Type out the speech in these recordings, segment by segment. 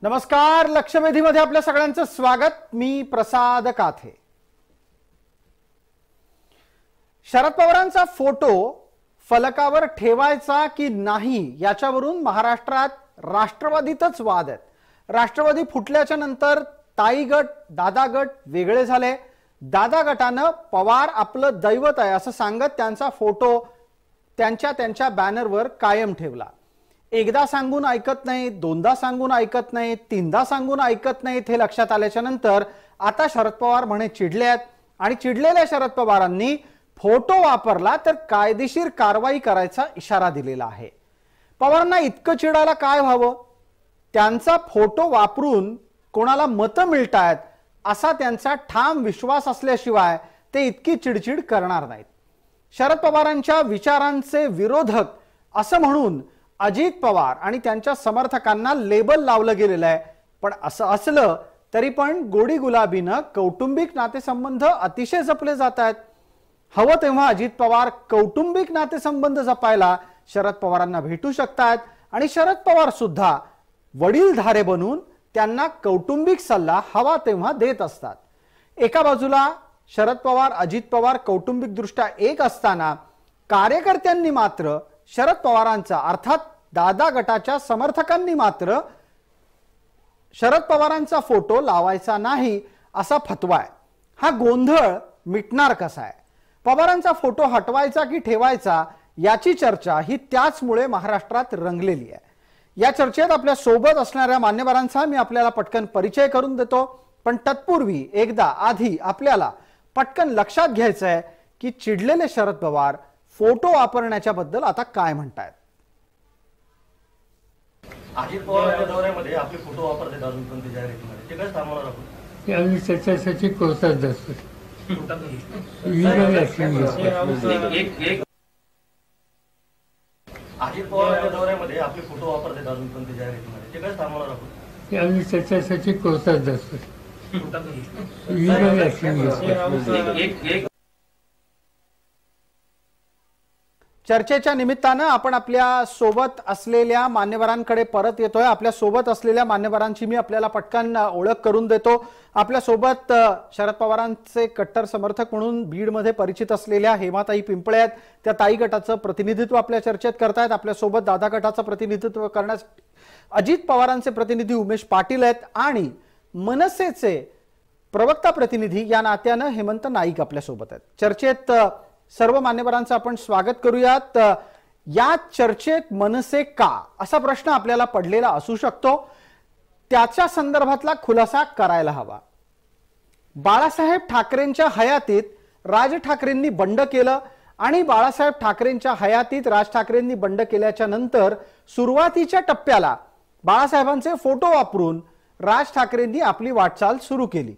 नमस्कार, लक्षवेधीमध्ये आपल्या सगळ्यांचं स्वागत। मी प्रसाद काथे। शरद पवारांचा फोटो फलकावर ठेवायचा की नाही याच्यावरून महाराष्ट्रात राष्ट्रवादीतच वाद आहेत। राष्ट्रवादी फुटल्याच्या नंतर ताई गट दादा गट वेगळे झाले। दादा गटानं पवार आपलं दैवत आहे असं सांगत त्यांचा फोटो त्यांच्या बॅनरवर कायम ठेवला। एकदा सांगून ऐकत नाही, दोनदा सांगून ऐकत नाही, तीनदा सांगून ऐकत नाही हे लक्षात आल्याच्या नंतर आता शरद पवार म्हणे चिडलेत आणि चिडलेल्या शरद पवारांनी फोटो वापरला तर कायदेशीर कारवाई करायचा इशारा दिलेला आहे। पवारांना इतकं चिडायला काय व्हावं? त्यांचा फोटो वापरून कोणाला मतं मिळतायत असा त्यांचा ठाम विश्वास असल्याशिवाय ते इतकी चिडचिड करणार नाहीत। शरद पवारांच्या विचारांचे विरोधक असं म्हणून अजित पवार आणि त्यांच्या समर्थकांना लेबल लावलं गेलेलं आहे। पण असं असलं तरी पण गोडी गुलाबीनं कौटुंबिक नातेसंबंध अतिशय जपले जात आहेत। हवं तेव्हा अजित पवार कौटुंबिक नातेसंबंध जपायला शरद पवारांना भेटू शकतात आणि शरद पवार सुद्धा वडीलधारे बनून त्यांना कौटुंबिक सल्ला हवा तेव्हा देत असतात। एका बाजूला शरद पवार अजित पवार कौटुंबिक दृष्ट्या एक असताना कार्यकर्त्यांनी मात्र शरद पवारांचा अर्थात दादा गटाच्या समर्थकांनी मात्र शरद पवारांचा फोटो लावायचा नाही असा फतवा आहे। हा गोंधळ मिटणार कसा आहे? पवारांचा फोटो हटवायचा की ठेवायचा याची चर्चा ही त्याचमुळे महाराष्ट्रात रंगलेली आहे। या चर्चेत आपल्या सोबत असणाऱ्या मान्यवरांचा मी आपल्याला पटकन परिचय करून देतो, पण तत्पूर्वी एकदा आधी आपल्याला पटकन लक्षात घ्यायचं आहे की चिडलेले शरद पवार फोटो वापरण्याच्या बद्दल आता काय म्हणतायत। अजित पवार दौऱ्यामध्ये आपले फोटो वापरतात अजून पण ते जाहिरातीमध्ये, ते काय थांबवणार आपण? ते आम्ही त्याच्यासाठी कोर्टात जातो। अजित पवार दौऱ्यामध्ये आपले फोटो वापरतात अजून पण ते जाहिरातीमध्ये, ते काय थांबवणार आपण? ते आम्ही त्याच्यासाठी कोर्टात जातो। चर्चेच्या निमित्तानं आपण आपल्या सोबत असलेल्या मान्यवरांकडे परत येतोय। आपल्या सोबत असलेल्या मान्यवरांची मी आपल्याला पटकन ओळख करून देतो। आपल्या सोबत शरद पवारांचे कट्टर समर्थक म्हणून बीडमध्ये परिचित असलेल्या हेमाताई पिंपळे आहेत। त्या ताई गटाचं प्रतिनिधित्व आपल्या चर्चेत करतायत। आपल्या सोबत दादा गटाचं प्रतिनिधित्व करण्यास अजित पवारांचे प्रतिनिधी उमेश पाटील आहेत आणि मनसेचे प्रवक्ता प्रतिनिधी या नात्यानं हेमंत नाईक आपल्या सोबत आहेत। चर्चेत सर्व मान्यवरांचं आपण स्वागत करूयात। या चर्चेत मनसे का असा प्रश्न आपल्याला पडलेला असू शकतो, त्याच्या संदर्भातला खुलासा करायला हवा। बाळासाहेब ठाकरेंच्या हयातीत राज ठाकरेंनी बंड केलं आणि बाळासाहेब ठाकरेंच्या हयातीत राज ठाकरेंनी बंड केल्याच्या नंतर सुरुवातीच्या टप्प्याला बाळासाहेबांचे फोटो वापरून राज ठाकरेंनी आपली वाटचाल सुरू केली।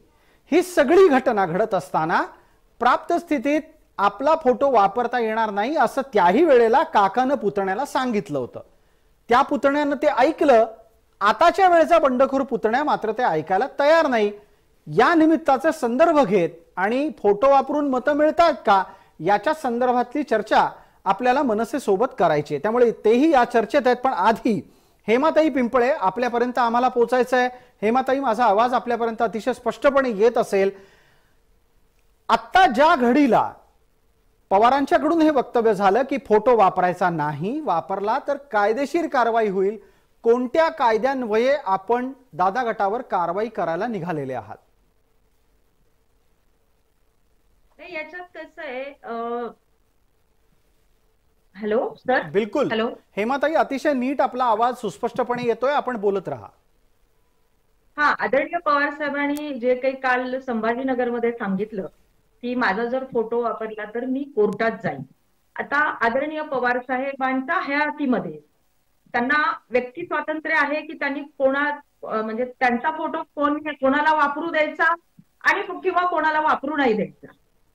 ही सगळी घटना घडत असताना प्राप्त स्थितीत आपला फोटो वापरता येणार नाही असं त्याही वेळेला काकानं पुतण्याला सांगितलं होतं। त्या पुतण्यानं ते ऐकलं। आताच्या वेळेचा बंडखोर पुतण्या मात्र ते ऐकायला तयार नाही। या निमित्ताचा संदर्भ घेत आणि फोटो वापरून मतं मिळतात का याच्या संदर्भातली चर्चा आपल्याला मनसे सोबत करायची आहे, त्यामुळे तेही या चर्चेत आहेत। पण आधी हेमाताई पिंपळे आपल्यापर्यंत आम्हाला पोहोचायचं आहे। हेमाताई, माझा आवाज आपल्यापर्यंत अतिशय स्पष्टपणे येत असेल? आत्ता ज्या घडीला पवारांच्याकडून हे वक्तव्य झालं की फोटो वापरायचा नाही, वापरला तर कायदेशीर कारवाई होईल, कोणत्या कायद्यान्वये आपण दादा गटावर कारवाई करायला निघालेले आहात? याच्यात कसं आहे, हॅलो सर? बिलकुल। हॅलो हेमाताई, अतिशय नीट आपला आवाज सुस्पष्टपणे येतोय, आपण बोलत राहा। हा, आदरणीय पवार साहेबांनी जे काही काल संभाजीनगरमध्ये सांगितलं की माझा जर फोटो वापरला तर मी कोर्टात जाईन। आता आदरणीय पवार साहेबांच्या हयातीमध्ये त्यांना व्यक्ती स्वातंत्र्य आहे की त्यांनी म्हणजे त्यांचा फोटो कोणाला वापरू द्यायचा आणि किंवा कोणाला वापरू नाही द्यायचा,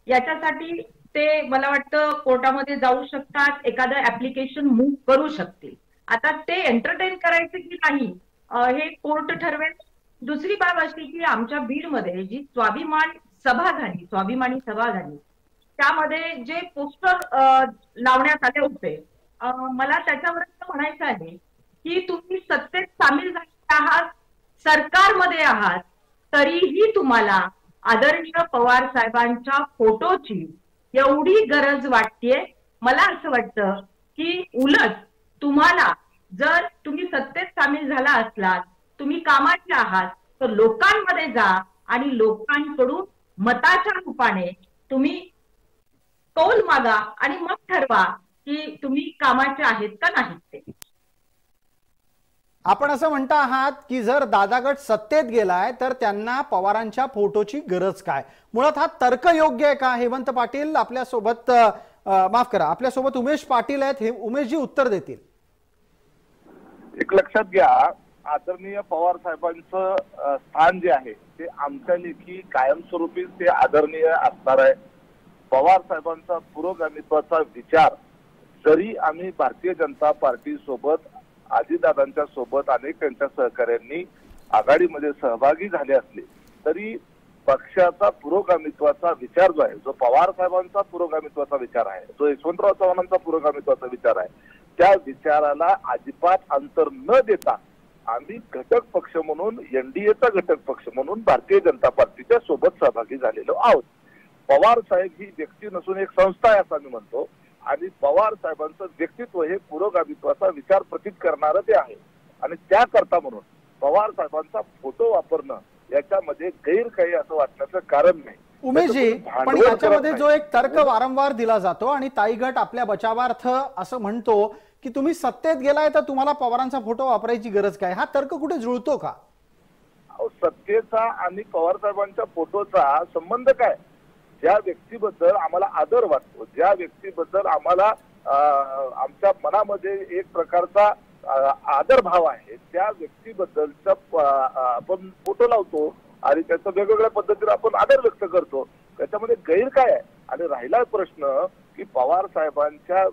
याच्यासाठी ते मला वाटतं कोर्टामध्ये जाऊ शकतात, एखादं ऍप्लिकेशन मूव्ह करू शकतील। आता ते एंटरटेन करायचे की नाही हे कोर्ट ठरवेल। दुसरी बाब अशी की आमच्या बीडमध्ये जी स्वाभिमानी सभा झाली त्यामध्ये जे पोस्टर लावण्यात आले होते, मला त्याच्यावर म्हणायचं आहे की तुम्ही सत्तेत सामील झाले आहात सरकारमध्ये आहात तरीही तुम्हाला आदरणीय पवार साहेबांच्या फोटोची एवढी गरज वाटतेय. मला असं वाटतं की उलट तुम्हाला, जर तुम्ही सत्तेत सामील झाला असलात, तुम्ही कामाचे आहात, तर लोकांमध्ये जा आणि लोकांकडून मताच्या रूपाने तुम्ही कौल मागा आणि मग ठरवा की तुम्ही कामाचे आहेत का नाहीत ते. आपण असं म्हणता आहात की जर दादा गट सत्तेत गेलाय तर त्यांना पवारांच्या फोटोची गरज काय? मुळात हा तर्क योग्य आहे का? हेमंत पाटील आपल्यासोबत, माफ करा, आपल्यासोबत उमेश पाटील आहेत. हे उमेशजी उत्तर देतील. एक लक्षात घ्या, आदरणीय पवार साहेबांचं स्थान जे आहे ते आमच्या लेखी कायमस्वरूपी ते आदरणीय असणार आहे. पवार साहेबांचा पुरोगामित्वाचा विचार जरी आम्ही भारतीय जनता पार्टी सोबत, अजितदादांच्या सोबत अनेक त्यांच्या सहकाऱ्यांनी आघाडीमध्ये सहभागी झाले असले तरी पक्षाचा पुरोगामित्वाचा विचार जो आहे, जो पवार साहेबांचा पुरोगामित्वाचा विचार आहे, जो यशवंतराव चव्हाणांचा पुरोगामित्वाचा विचार आहे, त्या विचाराला अजिबात अंतर न देता आम्ही घटक पक्ष म्हणून, एनडीएचा घटक पक्ष म्हणून भारतीय जनता पार्टीच्या सोबत सहभागी झालेलो आहोत. पवार साहेब ही व्यक्ती नसून एक संस्था आहे असं मी म्हणतो आणि पवार साहेबांचं व्यक्तित्व हे पुरोगामित्वाचा विचार प्रतीत करणारं ते आहे आणि त्याकरता म्हणून पवार साहेबांचा फोटो वापरणं याच्यामध्ये गैर काही असं वाटण्याचं कारण नाही. उमेशजी, पण याच्यामध्ये जो एक तर्क वारंवार दिला जातो आणि ताई गट आपल्या बचावार्थ असं म्हणतो की तुम्ही सत्तेत गेलाय तर तुम्हाला पवारांचा फोटो वापरायची गरज काय, हा तर्क कुठे जुळतो का? सत्तेचा आणि पवार साहेबांच्या फोटोचा संबंध काय? ज्या व्यक्तीबद्दल आम्हाला आदर वाटतो, ज्या व्यक्तीबद्दल आम्हाला आमच्या मनामध्ये एक प्रकारचा आदर भाव आहे, त्या व्यक्तीबद्दलचा आपण फोटो लावतो आणि त्याचा वेगवेगळ्या पद्धतीने आपण आदर व्यक्त करतो. त्याच्यामध्ये गैर काय आहे? आणि राहिला प्रश्न की पवार साहेबांच्या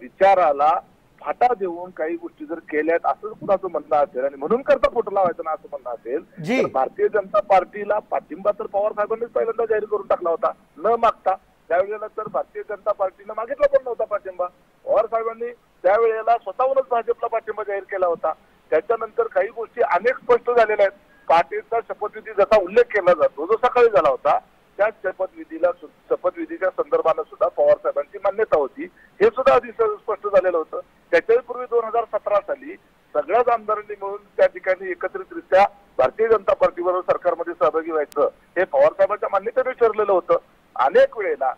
विचाराला फाटा देऊन काही गोष्टी जर केल्यात असं कुणाचं म्हणणं असेल आणि म्हणून करता फोटो लावायचा ना असं म्हणणं असेल तर भारतीय जनता पार्टीला पाठिंबा तर पवार साहेबांनीच पहिल्यांदा जाहीर करून टाकला होता न मागता. त्यावेळेला तर भारतीय जनता पार्टीनं मागितला पण नव्हता पाठिंबा. पवार साहेबांनी त्यावेळेला स्वतःहूनच भाजपला पाठिंबा जाहीर केला होता. त्याच्यानंतर काही गोष्टी अनेक स्पष्ट झालेल्या आहेत. पाटीलचा शपथविधी जसा उल्लेख केला जातो जो सकाळी झाला होता त्या शपथविधीच्या संदर्भानं सुद्धा पवार साहेबांची मान्यता होती, हे सुद्धा आधी स्पष्ट झालेलं होतं. त्याच्याही पूर्वी 2017 साली सगळ्याच आमदारांनी मिळून त्या ठिकाणी एकत्रितरित्या भारतीय जनता पार्टीबरोबर सरकारमध्ये सहभागी व्हायचं हे पवार साहेबांच्या मान्यतेने ठरलेलं होतं. अनेक वेळेला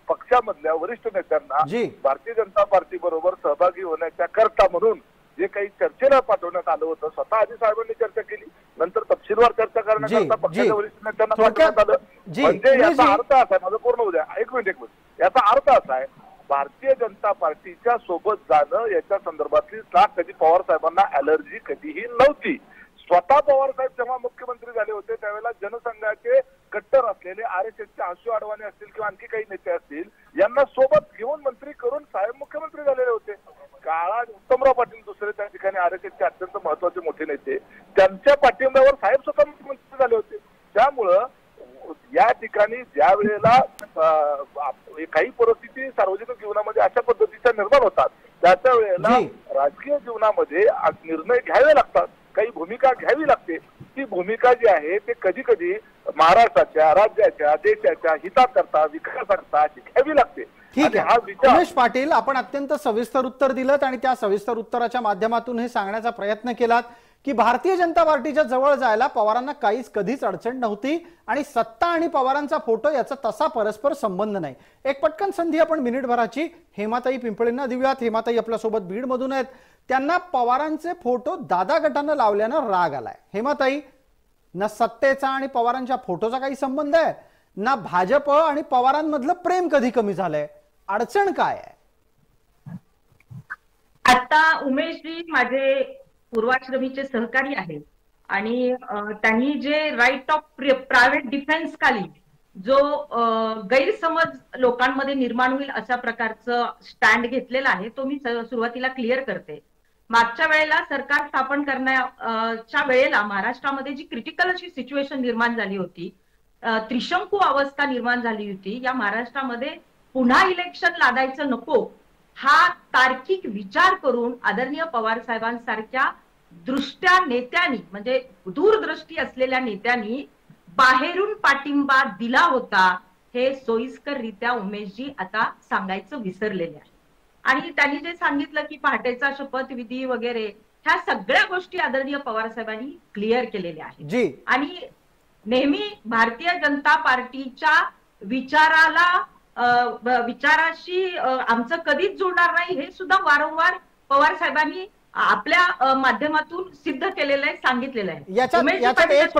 पक्षामधल्या वरिष्ठ नेत्यांना भारतीय जनता पार्टी बरोबर सहभागी होण्याच्या करता म्हणून जे काही चर्चेला पाठवण्यात आलं होतं, स्वतः आधी साहेबांनी चर्चा केली, नंतर तपशीलवार चर्चा करण्याकरता पक्षाच्या वरिष्ठ नेत्यांना पाठवण्यात आलं. म्हणजे याचा अर्थ असा आहे, माझं पूर्ण होऊ द्या, एक मिनिट, याचा अर्थ असा आहे भारतीय जनता पार्टीच्या सोबत जाणं याच्या संदर्भातली कधी पवार साहेबांना अलर्जी कधीही नव्हती. स्वतः पवार साहेब जेव्हा मुख्यमंत्री झाले होते त्यावेळेला जनसंघाचे कट्टर असलेले RSSचे आशू अडवाणी असतील किंवा आणखी काही नेते असतील यांना सोबत घेऊन मंत्री करून साहेब मुख्यमंत्री झालेले होते. काळात उत्तमराव पाटील दुसरे त्या ठिकाणी RSSचे अत्यंत महत्वाचे मोठे नेते, त्यांच्या पाठिंब्यावर साहेब स्वतः मुख्यमंत्री झाले होते. त्यामुळं या ठिकाणी ज्या वेळेला काही परिस्थिती सार्वजनिक जीवनामध्ये अशा पद्धतीच्या निर्माण होतात त्याच्या वेळेला राजकीय जीवनामध्ये निर्णय घ्यावे लागतात, काही भूमिका घ्यावी लागते. ती भूमिका जी आहे ते कधी कधी महाराष्ट्राच्या, राज्याच्या, देशाच्या हिताकरता, विकासाकरता घ्यावी लागते. ठीक आहे उमेश पाटील, आपण अत्यंत सविस्तर उत्तर दिलं आणि त्या सविस्तर उत्तराच्या माध्यमातून हे सांगण्याचा प्रयत्न केलात की भारतीय जनता पार्टीच्या जवळ जायला पवारांना कधीच अडचण नव्हती आणि सत्ता आणि पवारांचा फोटो याचा तसा परस्पर संबंध नाही. एक पटकन संधी आपण मिनिटभराची हेमाताई पिंपळेंना देऊयात. हेमाताई आपल्यासोबत बीडमधून आहेत. त्यांना पवारांचे फोटो दादा गटानं लावल्यानं राग आलाय. हेमाताई, ना सत्तेचा आणि पवारांच्या फोटोचा काही संबंध आहे, ना भाजप आणि पवारांमधलं प्रेम कधी कमी झालंय, अडचण काय आहे? आता उमेशजी माझे पूर्वाश्रमीचे सहकारी आहेत आणि त्यांनी जे राईट ऑफ प्रायव्हेट डिफेन्स खाली जो गैरसमज लोकांमध्ये निर्माण होईल अशा प्रकारचं स्टँड घेतलेला आहे तो मी सुरुवातीला क्लिअर करते. मागच्या वेळेला सरकार स्थापन करण्याच्या वेळेला महाराष्ट्रामध्ये जी क्रिटिकल अशी सिच्युएशन निर्माण झाली होती, त्रिशंकू अवस्था निर्माण झाली होती, या महाराष्ट्रामध्ये पुन्हा इलेक्शन लादायचं नको हा तार्किक विचार करून आदरणीय पवार साहेबांसारख्या दृष्ट्या नेत्यांनी म्हणजे दूरदृष्टी असलेल्या नेत्यांनी बाहेरून पाठिंबा दिला होता हे सोयीस्कररित्या उमेशजी आता सांगायचं विसरलेले आहे. आणि त्यांनी जे सांगितलं की पहाटेचा शपथविधी वगैरे ह्या सगळ्या गोष्टी आदरणीय पवार साहेबांनी क्लिअर केलेल्या आहेत. आणि नेहमी भारतीय जनता पार्टीच्या विचाराशी आमचं कधीच जुळणार नाही हे सुद्धा वारंवार पवार साहेबांनी आपल्या माध्यमातून सिद्ध केलेलं आहे, सांगितलेलं आहे. याच्यात एक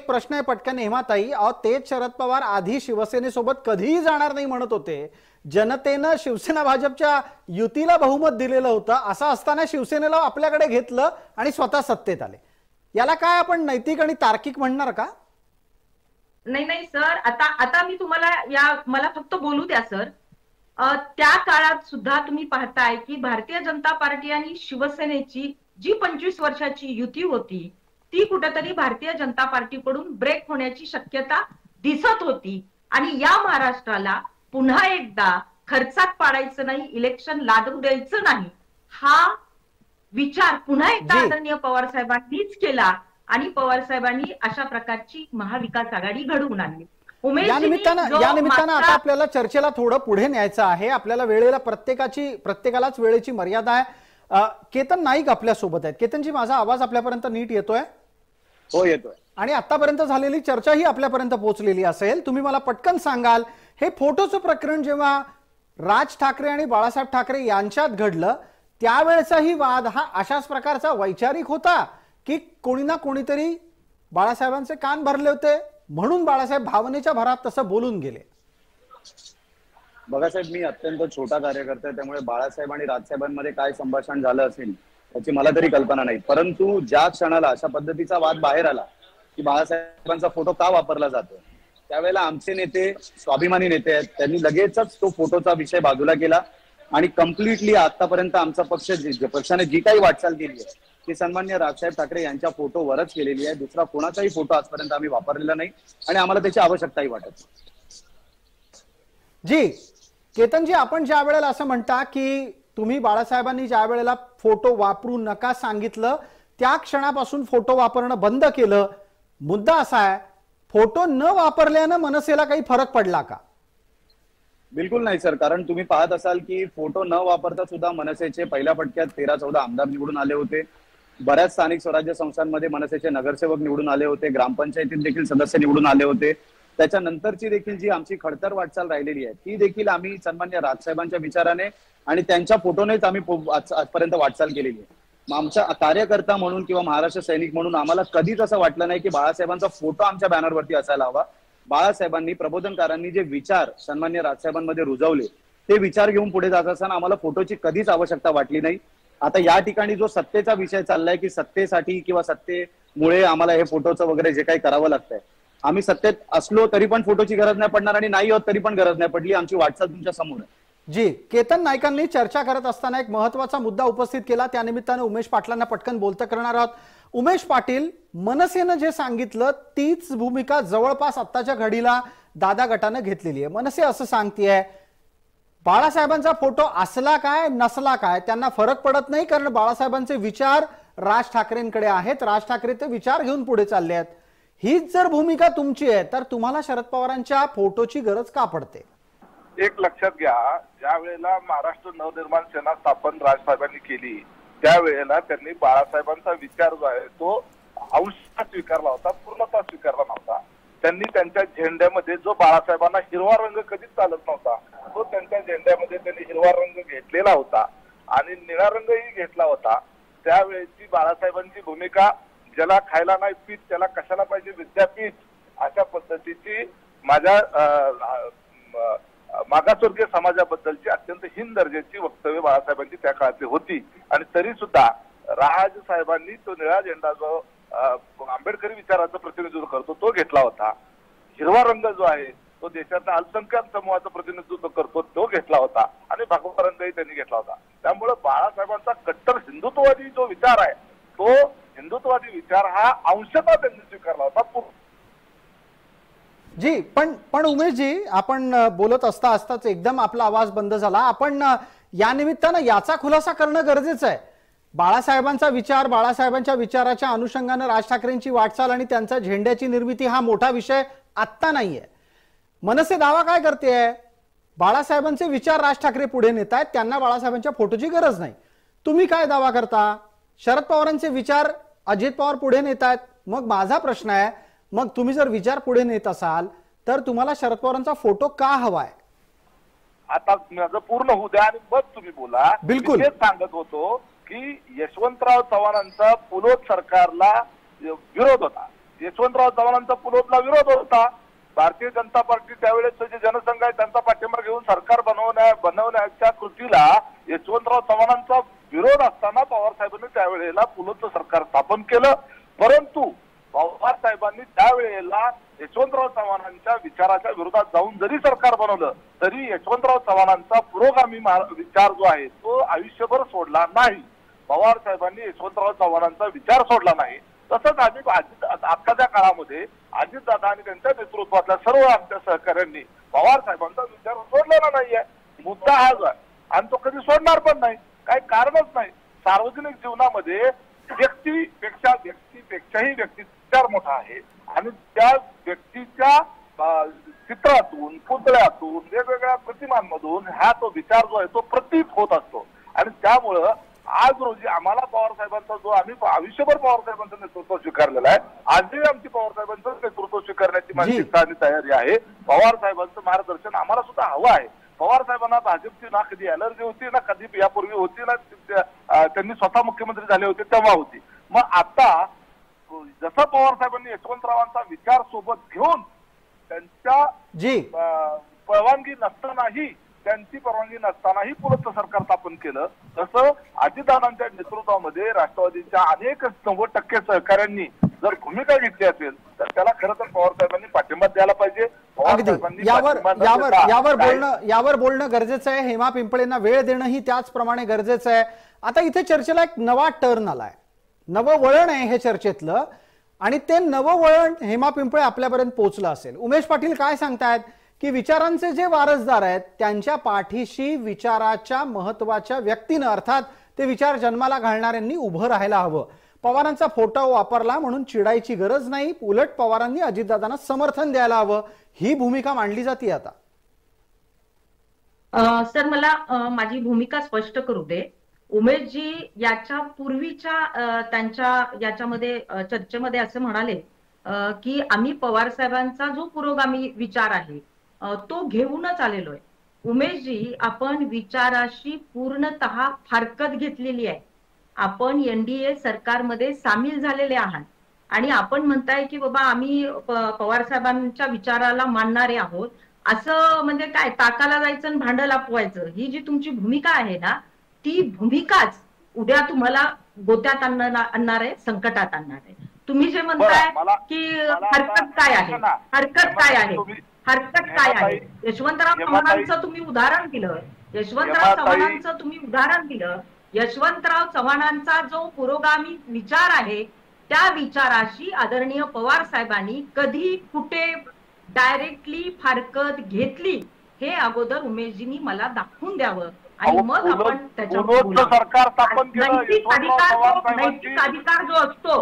प्रश्न आहे पटकन हेमाताई. तेच शरद पवार आधी शिवसेनेसोबत कधीही जाणार नाही म्हणत होते. जनतेनं शिवसेना भाजपच्या युतीला बहुमत दिलेलं होतं, असं असताना शिवसेनेला आपल्याकडे घेतलं आणि स्वतः सत्तेत आले. याला काय आपण नैतिक आणि तार्किक म्हणणार का? नाही सर, आता मी तुम्हाला मला फक्त बोलू द्या सर. त्या काळात सुद्धा तुम्ही पाहताय की भारतीय जनता पार्टी आणि शिवसेनेची जी 25 वर्षाची युती होती ती कुठेतरी भारतीय जनता पार्टीकडून ब्रेक होण्याची शक्यता दिसत होती. आणि या महाराष्ट्राला पुन्हा एकदा खर्चात पाडायचं नाही, इलेक्शन लादू द्यायचं नाही, हा विचार पुन्हा एकदा आदरणीय पवार साहेबांनीच केला आणि पवार साहेबांनी अशा प्रकारची महाविकास आघाडी घडवून आणली. या निमित्तानं आता आपल्याला चर्चेला थोडं पुढे न्यायचं आहे. आपल्याला प्रत्येकालाच वेळेची मर्यादा आहे. केतन नाईक आपल्या सोबत आहेत. केतनजी, माझा आवाज आपल्यापर्यंत नीट येतोय? हो, येतोय. आणि आतापर्यंत झालेली चर्चा ही आपल्यापर्यंत पोहोचलेली असेल. तुम्ही मला पटकन सांगाल, हे फोटोचं प्रकरण जेव्हा राज ठाकरे आणि बाळासाहेब ठाकरे यांच्यात घडलं त्यावेळेचाही वाद हा अशाच प्रकारचा वैचारिक होता की कोणी ना कोणीतरी बाळासाहेबांचे कान भरले होते म्हणून बाळासाहेब भावनेच्या भरात तसं बोलून गेले? बघा साहेब, मी अत्यंत छोटा कार्यकर्ता आहे, त्यामुळे बाळासाहेब आणि राजसाहेबांमध्ये काय संभाषण झालं असेल त्याची मला तरी कल्पना नाही. परंतु ज्या क्षणाला अशा पद्धतीचा वाद बाहेर आला की बाळासाहेबांचा फोटो का वापरला जातो, त्यावेळेला आमचे नेते, स्वाभिमानी नेते आहेत, त्यांनी लगेचच तो फोटोचा विषय बाजूला केला आणि कम्प्लिटली आतापर्यंत आमचा पक्षाने जी काही वाटचाल केली आहे ती सन्मान्य राजसाहेब ठाकरे यांच्या फोटोवरच केलेली आहे. दुसरा कोणाचाही फोटो आजपर्यंत आम्ही वापरलेला नाही आणि आम्हाला त्याची आवश्यकताही वाटत. जी केतनजी, आपण ज्या वेळेला असं म्हणता की तुम्ही बाळासाहेबांनी ज्या वेळेला फोटो वापरू नका सांगितलं त्या क्षणापासून फोटो वापरणं बंद केलं. मुद्दा असा आहे, फोटो न वापरल्यानं मनसेला काही फरक पडला का? बिलकुल नाही सर, कारण तुम्ही पाहत असाल की फोटो न वापरता सुद्धा मनसेचे पहिल्या फटक्यात 13-14 आमदार निवडून आले होते. बऱ्याच स्थानिक स्वराज्य संस्थांमध्ये मनसेचे नगरसेवक निवडून आले होते, ग्रामपंचायतीत देखील सदस्य निवडून आले होते. त्याच्यानंतरची देखील जी आमची खडतर वाटचाल राहिलेली आहे ती देखील आम्ही सन्मान्य राजसाहेबांच्या विचाराने आणि त्यांच्या फोटोनेच आम्ही आजपर्यंत वाटचाल केलेली आहे. आमच्या कार्यकर्ता म्हणून किंवा महाराष्ट्र सैनिक म्हणून आम्हाला कधीच असं वाटलं नाही की बाळासाहेबांचा फोटो आमच्या बॅनरवरती असायला हवा. बाळासाहेबांनी, प्रबोधनकारांनी जे विचार सन्मान्य राजसाहेबांमध्ये रुजवले ते विचार घेऊन पुढे जात असताना आम्हाला फोटोची कधीच आवश्यकता वाटली नाही. आता या ठिकाणी जो सत्तेचा विषय चाललाय की सत्तेसाठी किंवा सत्तेमुळे आम्हाला हे फोटोचं वगैरे जे काही करावं लागतंय, आम्ही सत्तेत असलो तरी पण फोटोची गरज नाही पडणार आणि नाही होत तरी पण गरज नाही पडली. आमची वाटचाल तुमच्या समोर आहे. जी, केतन नाईकांनी चर्चा करत असताना एक महत्वाचा मुद्दा उपस्थित केला, त्यानिमित्तानं उमेश पाटलांना पटकन बोलतं करणार आहोत. उमेश पाटील, मनसेनं जे सांगितलं तीच भूमिका जवळपास आत्ताच्या घडीला दादा गटानं घेतलेली आहे. मनसे असं सांगतेय बाळासाहेबांचा फोटो असला काय नसला काय त्यांना फरक पडत नाही, कारण बाळासाहेबांचे विचार राज ठाकरेंकडे आहेत, राज ठाकरे ते विचार घेऊन पुढे चालले आहेत. हीच जर भूमिका तुमची आहे तर तुम्हाला शरद पवारांच्या फोटोची गरज का पडते? एक लक्षात घ्या, ज्या वेळेला महाराष्ट्र नवनिर्माण सेना स्थापन राजसाहेबांनी केली त्यावेळेला त्यांनी बाळासाहेबांचा विचार जो आहे तो अंशतः स्वीकारला होता, पूर्णतः स्वीकारला नव्हता. त्यांनी त्यांच्या झेंड्यामध्ये जो बाळासाहेबांना हिरवा रंग कधीच चालत नव्हता तो त्यांच्या झेंड्यामध्ये त्यांनी हिरवा रंग घेतलेला होता आणि निळा रंगही घेतला होता. त्यावेळेची बाळासाहेबांची भूमिका, ज्याला खायला नाही पीठ त्याला कशाला पाहिजे विद्यापीठ, अशा पद्धतीची माझ्या मागासवर्गीय समाजाबद्दलची अत्यंत हीन दर्जाची वक्तव्य बाळासाहेबांची त्या काळातली होती. आणि तरी सुद्धा राज साहेबांनी तो निळा झेंडा जो आंबेडकरी विचाराचं प्रतिनिधित्व करतो तो घेतला होता. हिरवा रंग जो आहे तो देशाच्या अल्पसंख्याक समूहाचं प्रतिनिधित्व करतो तो घेतला होता आणि भगवा रंगही त्यांनी घेतला होता. त्यामुळे बाळासाहेबांचा कट्टर हिंदुत्ववादी जो विचार आहे तो हिंदुत्ववादी विचार हा अंशतः त्यांनी स्वीकारला होता. जी, पण उमेशजी, आपण बोलत असताच एकदम आपला आवाज बंद झाला. आपण या निमित्तानं याचा खुलासा करणं गरजेचं आहे बाळासाहेबांचा विचार, बाळासाहेबांच्या विचाराच्या अनुषंगानं राज ठाकरेंची वाटचाल आणि त्यांचा झेंड्याची निर्मिती हा मोठा विषय आत्ता नाहीये. मनसे दावा काय करते? बाळासाहेबांचे विचार राज ठाकरे पुढे नेत आहेत, त्यांना बाळासाहेबांच्या फोटोची गरज नाही. तुम्ही काय दावा करता? शरद पवारांचे विचार अजित पवार पुढे नेत आहेत. मग माझा प्रश्न आहे, मग तुम्ही जर विचार पुढे नेत असाल तर तुम्हाला शरद पवारांचा फोटो का हवाय? आता माझं पूर्ण होऊ द्या आणि मग तुम्ही बोला. बिलकुल. मी तेच सांगत होतो की यशवंतराव चव्हाणांचा पुलोद सरकारला विरोध होता. यशवंतराव चव्हाणांचा पुलोदला विरोध होता. भारतीय जनता पार्टी त्यावेळेस जे जनसंघ आहे त्यांचा पाठिंबा घेऊन सरकार बनवण्याच्या कृतीला यशवंतराव चव्हाणांचा विरोध असताना पवार साहेबांनी त्यावेळेला पुलोदचं सरकार स्थापन केलं. परंतु पवार साहेबांनी त्यावेळेला यशवंतराव चव्हाणांच्या विचाराच्या विरोधात जाऊन जरी सरकार बनवलं तरी यशवंतराव चव्हाणांचा पुरोगामी विचार जो आहे तो आयुष्यभर सोडला नाही. पवार साहेबांनी यशवंतराव चव्हाणांचा विचार सोडला नाही. तसंच आम्ही आताच्या काळामध्ये अजितदादा आणि त्यांच्या नेतृत्वातल्या सर्व आमच्या सहकाऱ्यांनी पवार साहेबांचा विचार सोडलेला नाहीये. मुद्दा हा जो आहे आणि तो कधी सोडणार पण नाही. काही कारणच नाही. सार्वजनिक जीवनामध्ये व्यक्तीपेक्षाही विचार मोठा आहे आणि त्या व्यक्तीच्या चित्रातून, पुतळ्यातून, वेगवेगळ्या प्रतिमांमधून हा तो विचार जो आहे तो प्रतीत होत असतो. आणि त्यामुळं आज रोजी आम्हाला पवार साहेबांचा जो आम्ही आयुष्यभर पवार साहेबांचं नेतृत्व स्वीकारलेलं आहे, आजही आमची पवार साहेबांचं नेतृत्व स्वीकारण्याची मानसिकता आणि तयारी आहे. पवार साहेबांचं मार्गदर्शन आम्हाला सुद्धा हवं आहे. पवार साहेबांना भाजपची ना कधी अलर्जी होती ना कधी यापूर्वी होती ना त्यांनी स्वतः मुख्यमंत्री झाले होते तेव्हा होती. मग आता जसं पवार साहेबांनी यशवंतरावांचा विचार सोबत घेऊन त्यांच्या परवानगी नसतानाही पुलोदचं सरकार स्थापन केलं, तसं अजितदादांच्या नेतृत्वामध्ये राष्ट्रवादीच्या अनेक 90% सहकाऱ्यांनी जर भूमिका घेतली असेल तर त्याला खरं तर पवार साहेबांनी पाठिंबा द्यायला पाहिजे. यावर बोलणं गरजेचं आहे. हेमा पिंपळेंना वेळ देणंही त्याचप्रमाणे गरजेचं आहे. आता इथे चर्चेला एक नवा टर्न आलाय, नवं वळण आहे हे चर्चेतलं, आणि ते नवं वळण हेमा पिंपळे आपल्यापर्यंत पोहोचलं असेल. उमेश पाटील काय सांगतायत की विचारांचे जे वारसदार आहेत त्यांच्या पाठीशी विचाराच्या महत्वाच्या व्यक्तीनं, अर्थात ते विचार जन्माला घालणाऱ्यांनी उभं राहायला हवं. पवारांचा फोटो वापरला म्हणून चिडायची गरज नाही, उलट पवारांनी अजितदादांना समर्थन द्यायला हवं, ही भूमिका मांडली जाते आता. सर, मला माझी भूमिका स्पष्ट करू दे. उमेशजी याच्या पूर्वीच्या त्यांच्या याच्यामध्ये चर्चेमध्ये असं म्हणाले की आम्ही पवार साहेबांचा जो पुरोगामी विचार आहे तो घेऊनच आलेलो आहे. उमेशजी, आपण विचाराशी पूर्णतः फारकत घेतलेली आहे. आपण एनडीए सरकारमध्ये सामील झालेले आहात आणि आपण म्हणताय की बाबा आम्ही पवार साहेबांच्या विचाराला मानणारे आहोत. असं म्हणजे काय, ताकाला जायचं आणि भांडं लापवायचं, ही जी तुमची भूमिका आहे ना, ती भूमिकाच उद्या तुम्हाला गोत्यात आणणार आहे, संकटात आणणार आहे. तुम्ही जे म्हणताय की हरकत काय आहे, हरकत काय आहे, हरकत काय आहे. यशवंतराव चव्हाणांचं तुम्ही उदाहरण दिलं, यशवंतराव चव्हाणांचं तुम्ही उदाहरण दिलं. यशवंतराव चव्हाणांचा जो पुरोगामी विचार आहे त्या विचाराशी आदरणीय पवार साहेबांनी कधी कुठे डायरेक्टली फारकत घेतली हे अगोदर उमेशजींनी मला दाखवून द्यावं आणि मग आपण त्याच्यावर नैतिक अधिकार जो असतो,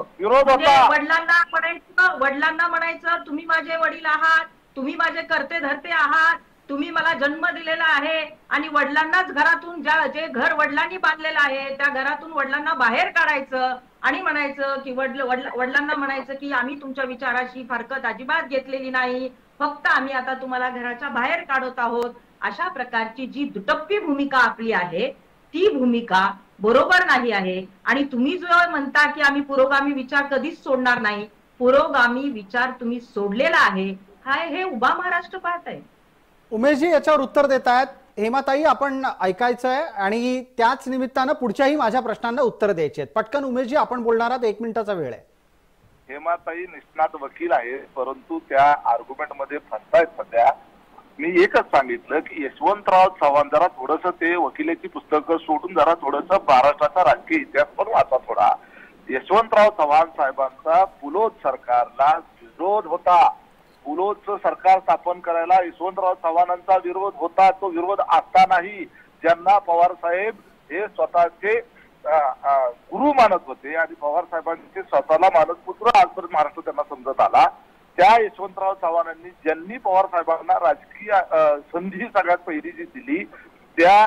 वडिलांना म्हणायचं तुम्ही माझे वडील आहात, तुम्ही माझे करते धरते आहात, तुम्ही मला जन्म दिलेला आहे आणि वडिलांनाच घरातून जे घर वडिलांनी बांधलेलं आहे त्या घरातून वडिलांना बाहेर काढायचं आणि म्हणायचं की वडिलांना म्हणायचं की आम्ही तुमच्या विचाराशी फारकत अजिबात घेतलेली नाही, फक्त आम्ही आता तुम्हाला घराच्या बाहेर काढत आहोत. अशा प्रकारची जी दुटप्पी भूमिका आपली आहे ती भूमिका बरोबर नाही आहे. आणि तुम्ही जो म्हणता की आम्ही पुरोगामी विचार कधीच सोडणार नाही, पुरोगामी विचार तुम्ही सोडलेला आहे, हे उभा महाराष्ट्र पाहत आहे. उमेशजी याच्यावर उत्तर देत आहेत. हेमाताई, आपण ऐकायचं आहे आणि त्याच निमित्तानं पुढच्याही माझ्या प्रश्नांना उत्तर द्यायची आहेत. पटकन उमेशजी, आपण बोलणार आहात, 1 मिनिटाचा वेळ आहे. हेमाताई निष्णात वकील आहे, परंतु त्या आर्ग्युमेंट मध्ये फसतायत सध्या. मी एकच सांगितलं की यशवंतराव चव्हाण, जरा थोडंसं ते वकिलाची पुस्तकं सोडून जरा थोडंसं महाराष्ट्राचा राजकीय इतिहास पण वाचा थोडा. यशवंतराव चव्हाण साहेबांचा पुलोद सरकारला विरोध होता. पुलोदचं सरकार स्थापन करायला यशवंतराव चव्हाणांचा विरोध होता. तो विरोध असतानाही ज्यांना पवार साहेब हे स्वतःचे गुरु मानत होते आणि पवार साहेबांचे स्वतःला मानत पुत्र आजपर्यंत महाराष्ट्र त्यांना समजत आला. त्या यशवंतराव चव्हाणांनी ज्यांनी पवार साहेबांना राजकीय संधी सगळ्यात पहिली जी दिली, त्या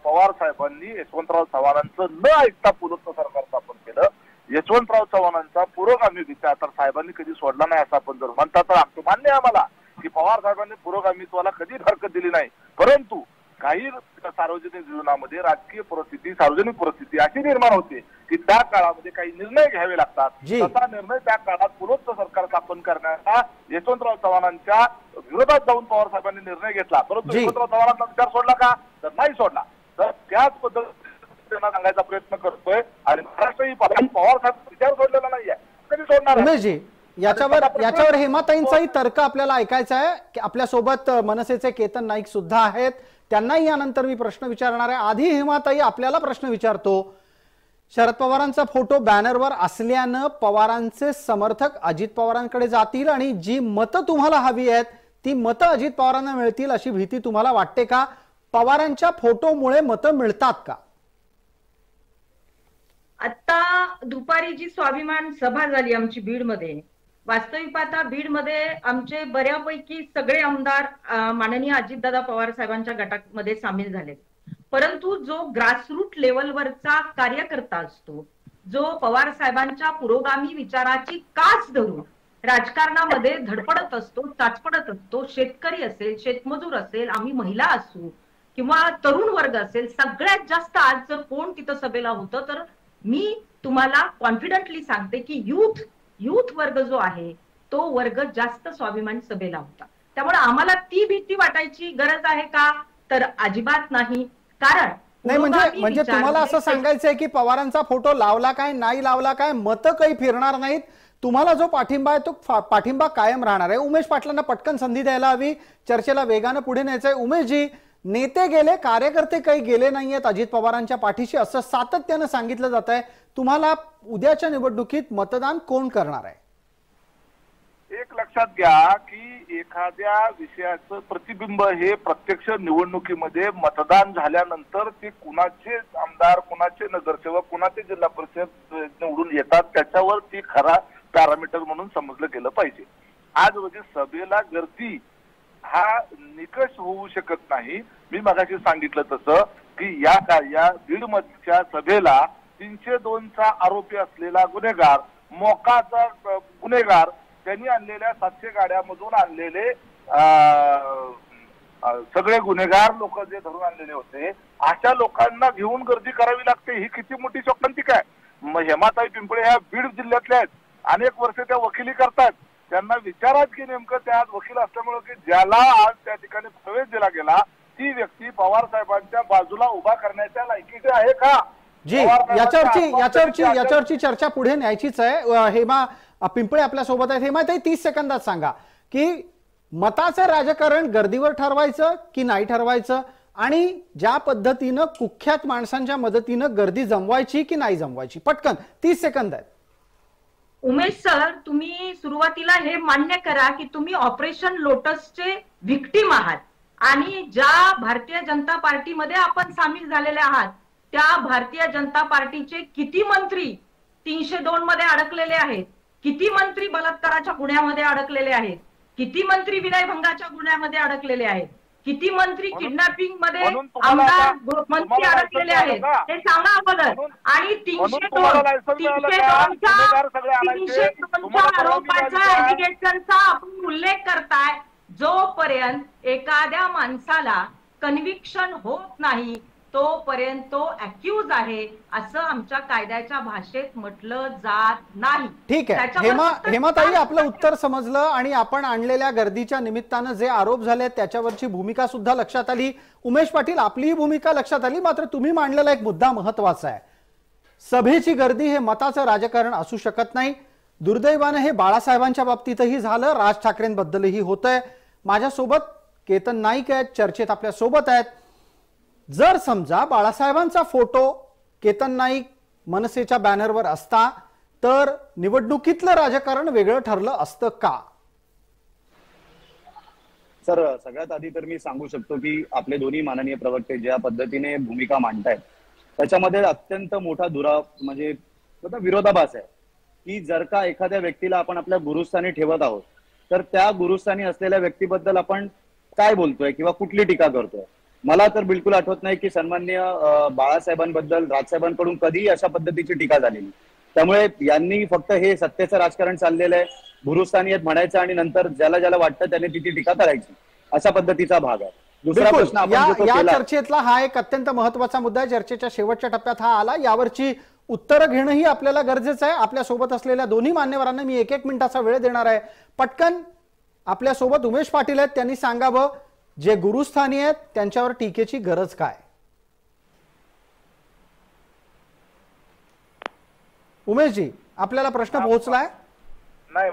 पवार साहेबांनी यशवंतराव चव्हाणांचं न ऐकता पुलत सरकार स्थापन केलं. यशवंतराव चव्हाणांचा पुरोगामी विचार तर साहेबांनी कधी सोडला नाही असं आपण जर म्हणता तर आमचं मान्य आहे आम्हाला की पवार साहेबांनी पुरोगामीत्वाला कधी हरकत दिली नाही. परंतु काही सार्वजनिक जीवनामध्ये राजकीय परिस्थिती, सार्वजनिक परिस्थिती अशी निर्माण होते की त्या काळामध्ये काही निर्णय घ्यावे लागतात. तसा निर्णय त्या काळात पुलोत्त सरकार स्थापन करण्याचा यशवंतराव चव्हाणांच्या विरोधात जाऊन पवार साहेबांनी निर्णय घेतला. परंतु यशवंतराव चव्हाणांचा विचार सोडला का? तर नाही सोडला. तर त्याच पद्धतीने त्यांना सांगायचा प्रयत्न करतोय आणि महाराष्ट्र ही पवार साहेब विचार सोडलेला नाहीये, कधी सोडणार उमेशजी, याच्यावर हेमाताईंचाही तर्क आपल्याला ऐकायचा आहे की आपल्यासोबत मनसेचे केतन नाईक सुद्धा आहेत, त्यांनाही यानंतर मी प्रश्न विचारणार आहे. आधी हेमाताई आपल्याला प्रश्न विचारतो. शरद पवारांचा फोटो बॅनरवर असल्यानं पवारांचे समर्थक अजित पवारांकडे जातील आणि जी मतं तुम्हाला हवी आहेत ती मतं अजित पवारांना मिळतील अशी भीती तुम्हाला वाटते का? पवारांच्या फोटोमुळे मतं मिळतात का? आता दुपारी जी स्वाभिमान सभा झाली आमची बीडमध्ये, वास्तविक पाहता बीडमध्ये आमचे बऱ्यापैकी सगळे आमदार माननीय अजितदादा पवार साहेबांच्या गटामध्ये सामील झाले. परंतु जो ग्रासरूट लेवलवरचा कार्यकर्ता असतो, जो पवार साहेबांच्या पुरोगामी विचाराची कास धरून राजकारणामध्ये धडपडत असतो, चाचपडत असतो, शेतकरी असेल, शेतमजूर असेल, आम्ही महिला असू किंवा तरुण वर्ग असेल, सगळ्यात जास्त आज जर कोण तिथं सभेला होतं तर मी तुम्हाला कॉन्फिडंटली सांगते की युथ वर्ग जो आहे तो वर्ग जास्त स्वाभिमान सभेला होता. त्यामुळे आम्हाला ती भीती वाटायची गरज आहे का? तर अजिबात नाही. कारण नाही म्हणजे तुम्हाला असं सांगायचंय की पवारांचा फोटो लावला काय नाही लावला काय मतं काही फिरणार नाहीत, तुम्हाला जो पाठिंबा आहे तो पाठिंबा कायम राहणार आहे. उमेश पाटलांना पटकन संधी द्यायला हवी, चर्चेला वेगानं पुढे न्यायचंय. उमेशजी, नेते गेले, कार्यकर्ते काही गेले नाहीयेत अजित पवारांच्या पाठीशी असं सातत्यानं सांगितलं जात आहे. तुम्हाला उद्याच्या निवडणुकीत मतदान कोण करणार आहे? एक लक्षात घ्या की एखाद्या विषयाचं प्रतिबिंब हे प्रत्यक्ष निवडणुकीमध्ये मतदान झाल्यानंतर ते कुणाचे आमदार, कुणाचे नगरसेवक, कुणाचे जिल्हा परिषद निवडून येतात त्याच्यावर ती खरा पॅरामीटर म्हणून समजलं गेलं पाहिजे. आज रोजी सभेला गर्दी हा निकष होऊ शकत नाही. मी मगाशी सांगितलं तसं की या बीडमधच्या सभेला 302चा आरोपी असलेला गुन्हेगार, मोकाचा गुन्हेगार, त्यांनी आणलेल्या 700 गाड्यामधून आणलेले सगळे गुन्हेगार लोक जे धरून आणलेले होते, अशा लोकांना घेऊन गर्दी करावी लागते. ही किती मोठी शोकांतिका आहे. हेमाताई पिंपळे ह्या बीड जिल्ह्यातल्या आहेत, अनेक वर्ष त्या वकिली करतात. त्यांना विचारात की नेमकं त्या आज वकील असल्यामुळे की ज्याला आज त्या ठिकाणी प्रवेश दिला गेला ती व्यक्ती पवार साहेबांच्या बाजूला उभा करण्याच्या लायकीची आहे का? जी, याच्यावरची चर्चा पुढे न्यायचीच आहे. हेमा पिंपळे आपल्या सोबत आहेत. हेमा ताई, 30 सेकंदात सांगा की मताचं राजकारण गर्दीवर ठरवायचं की नाही ठरवायचं आणि ज्या पद्धतीनं कुख्यात माणसांच्या मदतीनं गर्दी जमवायची की नाही जमवायची? पटकन 30 सेकंद आहेत. उमेश सर, तुम्ही सुरुवातीला हे मान्य करा की तुम्ही ऑपरेशन लोटसचे व्हिक्टीम आहात आणि ज्या भारतीय जनता पार्टीमध्ये आपण सामील झालेले आहात त्या भारतीय जनता पार्टीचे किती मंत्री 302 मध्ये अडकलेले आहेत, किती मंत्री बलात्काराच्या गुन्ह्यामध्ये अडकलेले आहेत, किती मंत्री विनयभंगाच्या गुन्ह्यामध्ये अडकलेले आहेत, किती मंत्री किडनॅपिंग मध्ये आमदार मंत्री अडकलेले आहेत हे सांगा अगोदर. आणि 302च्या आरोपाच्या ऍलिगेशनचा आपण उल्लेख करताय. जोपर्यंत एखाद्या माणसाला कन्व्हिक्शन होत नाही तोपर्यंत तो अॅक्यूज आहे असं आमच्या कायद्याच्या भाषेत म्हटलं जात नाही. ठीक आहे हेमाताई, आपलं उत्तर समजलं आणि आपण आणलेल्या गर्दीच्या निमित्तानं जे आरोप झाले त्याच्यावरची भूमिका सुद्धा लक्षात आली. उमेश पाटील, आपलीही भूमिका लक्षात आली. मात्र तुम्ही मांडलेला एक मुद्दा महत्वाचा आहे. सभेची गर्दी हे मताचं राजकारण असू शकत नाही. दुर्दैवानं हे बाळासाहेबांच्या बाबतीतही झालं, राज ठाकरेंबद्दलही होतंय. माझ्यासोबत केतन नाईक आहेत, चर्चेत आपल्या सोबत आहेत. जर समजा बाळासाहेबांचा फोटो केतन नाईक मनसेच्या बॅनरवर असता तर निवडणुकीतलं राजकारण वेगळं ठरलं असतं का? सर, सगळ्यात आधी तर मी सांगू शकतो की आपले दोन्ही माननीय प्रवक्ते ज्या पद्धतीने भूमिका मांडतायत त्याच्यामध्ये अत्यंत मोठा म्हणजे विरोधाभास आहे की जर का एखाद्या व्यक्तीला आपण आपल्या गुरुस्थानी ठेवत आहोत तर त्या गुरुस्थानी असलेल्या व्यक्तीबद्दल आपण काय बोलतोय किंवा कुठली टीका करतोय. मला तर बिलकुल आठवत नाही की सन्माननीय बाळासाहेबांबद्दल राजसाहेबांकडून कधीही अशा पद्धतीची टीका झालेली. त्यामुळे यांनी फक्त हे सत्तेचं राजकारण चाललेलं आहे, गुरुस्थानी आहेत म्हणायचं आणि नंतर ज्याला ज्याला वाटतं त्याने ती टीका करायची, अशा पद्धतीचा भाग आहे. दुसरा प्रश्न आपण जो या केला चर्चेतला हा एक अत्यंत महत्वाचा मुद्दा आहे. चर्चेच्या शेवटच्या टप्प्यात हा आला. यावरची उत्तरं घेणंही आपल्याला गरजेचं आहे. आपल्या सोबत असलेल्या दोन्ही मान्यवरांना मी 1-1 मिनिटाचा वेळ देणार आहे. पटकन आपल्या सोबत उमेश पाटील आहेत, त्यांनी सांगावं जे गुरुस्थानी आहेत त्यांच्यावर टीकेची गरज काय. उमेशजी, आपल्याला प्रश्न पोहोचलाय? नाही,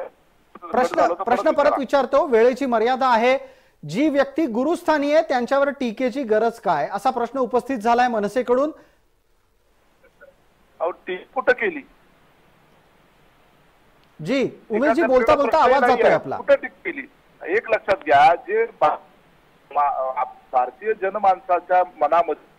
प्रश्न परत विचारतो, वेळेची मर्यादा आहे. जी व्यक्ती गुरुस्थानी आहे त्यांच्यावर टीकेची गरज काय, असा प्रश्न उपस्थित झालाय मनसेकडून. टीका कुठं केली जी उमेशजी, बोलता बोलता आवाज जातोय आपला. कुठं टीका केली? एक लक्षात घ्या, जे भारतीय जनमानसाच्या मनामध्ये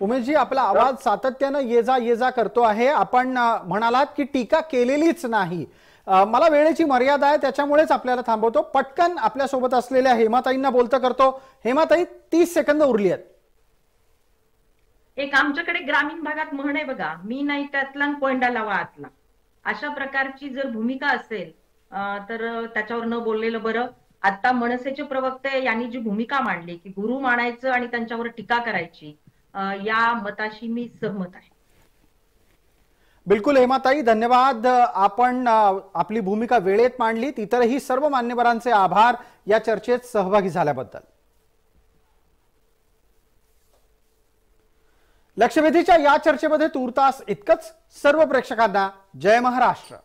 उमेशजी, आपला आवाज सातत्यानं ये जा करतो आहे. आपण म्हणालात की टीका केलेलीच नाही. मला वेळेची मर्यादा आहे त्याच्यामुळेच आपल्याला थांबवतो. पटकन आपल्या सोबत असलेल्या हेमाताईंना बोलतं करतो. हेमाताई, 30 सेकंद उरली आहेत. एक आमच्याकडे ग्रामीण भागात म्हण आहे बघा, मी नाही त्यातला कोंडा लावा आतला. अशा प्रकारची जर भूमिका असेल तर त्याच्यावर न बोललेलं बरं. आता मनसेचे प्रवक्ते यांनी जी भूमिका मांडली की गुरु मानायचं आणि त्यांच्यावर टीका करायची, या मताशी मी सहमत आहे. बिलकुल हेमाताई, धन्यवाद. आपण आपली भूमिका वेळेत मांडलीत. इतरही सर्व मान्यवरांचे आभार या चर्चेत सहभागी झाल्याबद्दल. लक्षवेधीच्या या चर्चेमध्ये तूर्तास इतकंच. सर्व प्रेक्षकांना जय महाराष्ट्र.